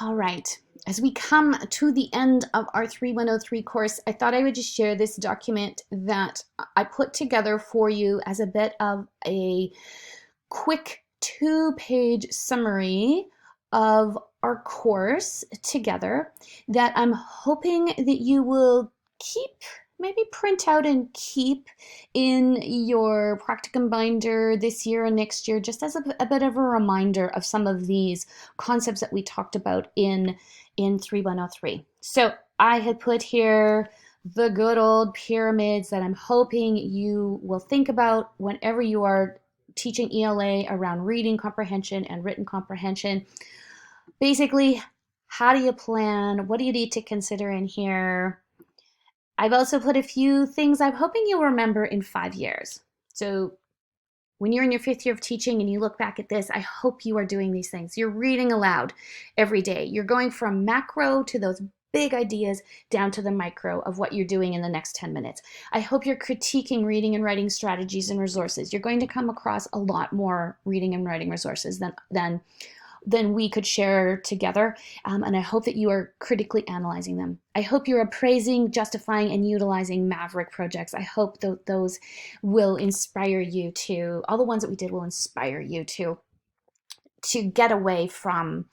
All right, as we come to the end of our 3103 course, I thought I would just share this document that I put together for you as a bit of a quick 2-page summary of our course together that I'm hoping that you will maybe print out and keep in your practicum binder this year and next year, just as a bit of a reminder of some of these concepts that we talked about in 3103. So I had put here the good old pyramids that I'm hoping you will think about whenever you are teaching ELA around reading comprehension and written comprehension. Basically, how do you plan? What do you need to consider in here? I've also put a few things I'm hoping you'll remember in 5 years. So when you're in your 5th year of teaching and you look back at this, I hope you are doing these things. You're reading aloud every day. You're going from macro to those big ideas down to the micro of what you're doing in the next 10 minutes. I hope you're critiquing reading and writing strategies and resources. You're going to come across a lot more reading and writing resources than we could share together. And I hope that you are critically analyzing them. I hope you're appraising, justifying, and utilizing Maverick projects. I hope those will inspire you to, all the ones that we did will inspire you to get away from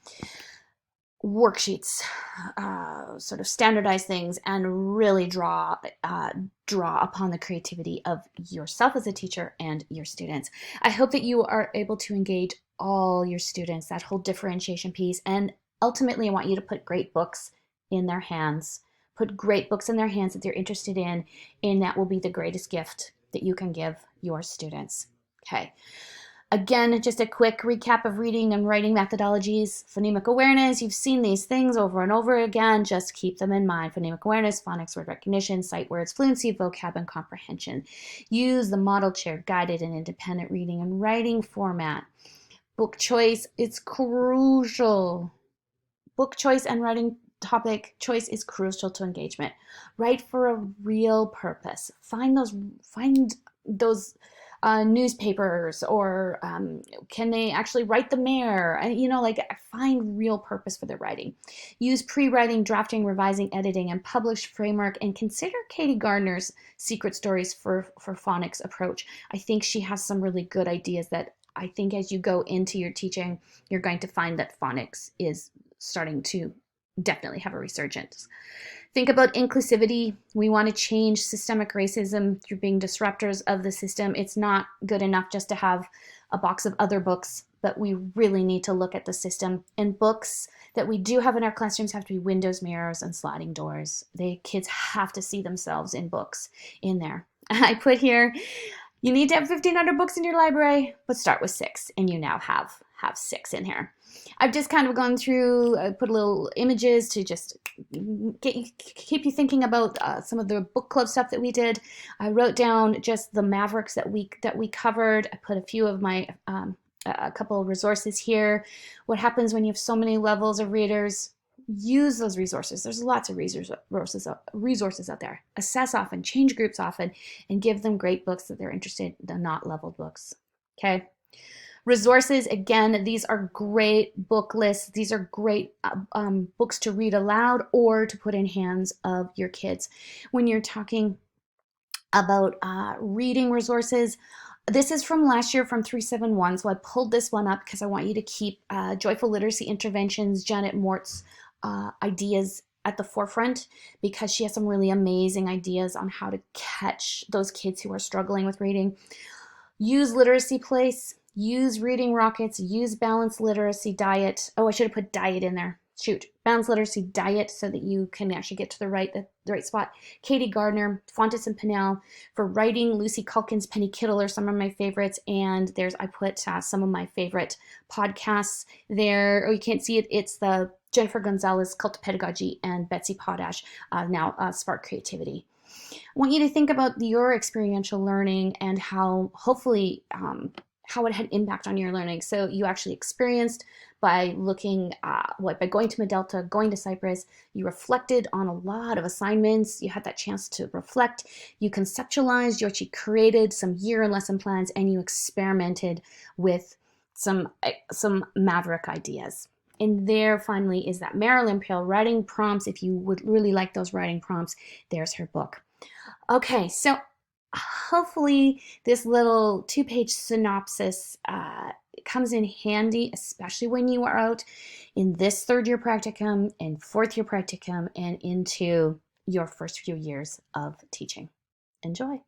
worksheets, sort of standardize things, and really draw upon the creativity of yourself as a teacher and your students. I hope that you are able to engage all your students, that whole differentiation piece, and ultimately I want you to put great books in their hands. Put great books in their hands that they're interested in, and that will be the greatest gift that you can give your students. Okay. Again, just a quick recap of reading and writing methodologies. Phonemic awareness, you've seen these things over and over again. Just keep them in mind. Phonemic awareness, phonics, word recognition, sight words, fluency, vocab, and comprehension. Use the model chair, guided, and independent reading and writing format. Book choice, it's crucial. Book choice and writing topic choice is crucial to engagement. Write for a real purpose. Find those newspapers, or can they actually write the mayor? Find real purpose for their writing. Use pre-writing, drafting, revising, editing, and publish framework, and consider Katie Gardner's Secret Stories for Phonics approach. I think she has some really good ideas that I think as you go into your teaching, you're going to find that phonics is starting to definitely have a resurgence. Think about inclusivity. We want to change systemic racism through being disruptors of the system. It's not good enough just to have a box of other books, but we really need to look at the system. And books that we do have in our classrooms have to be windows, mirrors, and sliding doors. The kids have to see themselves in books in there. I put here, you need to have 1,500 books in your library, but start with 6, and you now have 6 in here. I've just kind of gone through, put little images to just keep you thinking about some of the book club stuff that we did. I wrote down just the Mavericks that we covered. I put a few of my, a couple of resources here. What happens when you have so many levels of readers? Use those resources. There's lots of resources out there. Assess often, change groups often, and give them great books that they're interested in, the not leveled books. Okay. Resources, again, these are great book lists. These are great books to read aloud or to put in hands of your kids. When you're talking about reading resources, this is from last year from 371, so I pulled this one up because I want you to keep Joyful Literacy Interventions, Janet Mort's ideas at the forefront, because she has some really amazing ideas on how to catch those kids who are struggling with reading. Use Literacy Place. Use Reading Rockets, use Balanced Literacy Diet. Oh, I should have put diet in there. Shoot. Balanced Literacy Diet so that you can actually get to the right spot. Katie Gardner, Fontes and Pinnell for writing. Lucy Culkin's Penny Kittle are some of my favorites. And I put some of my favorite podcasts there. Oh, you can't see it. It's the Jennifer Gonzalez Cult of Pedagogy and Betsy Potash, now Spark Creativity. I want you to think about your experiential learning and how hopefully how it had impact on your learning. So you actually experienced by looking by going to Delta, going to Cyprus, you reflected on a lot of assignments, you had that chance to reflect, you conceptualized, you actually created some year and lesson plans, and you experimented with some Maverick ideas. And there finally is that Marilyn Pale writing prompts. If you would really like those writing prompts, there's her book. Okay, so hopefully this little 2-page synopsis comes in handy, especially when you are out in this 3rd-year practicum and 4th-year practicum and into your first few years of teaching. Enjoy.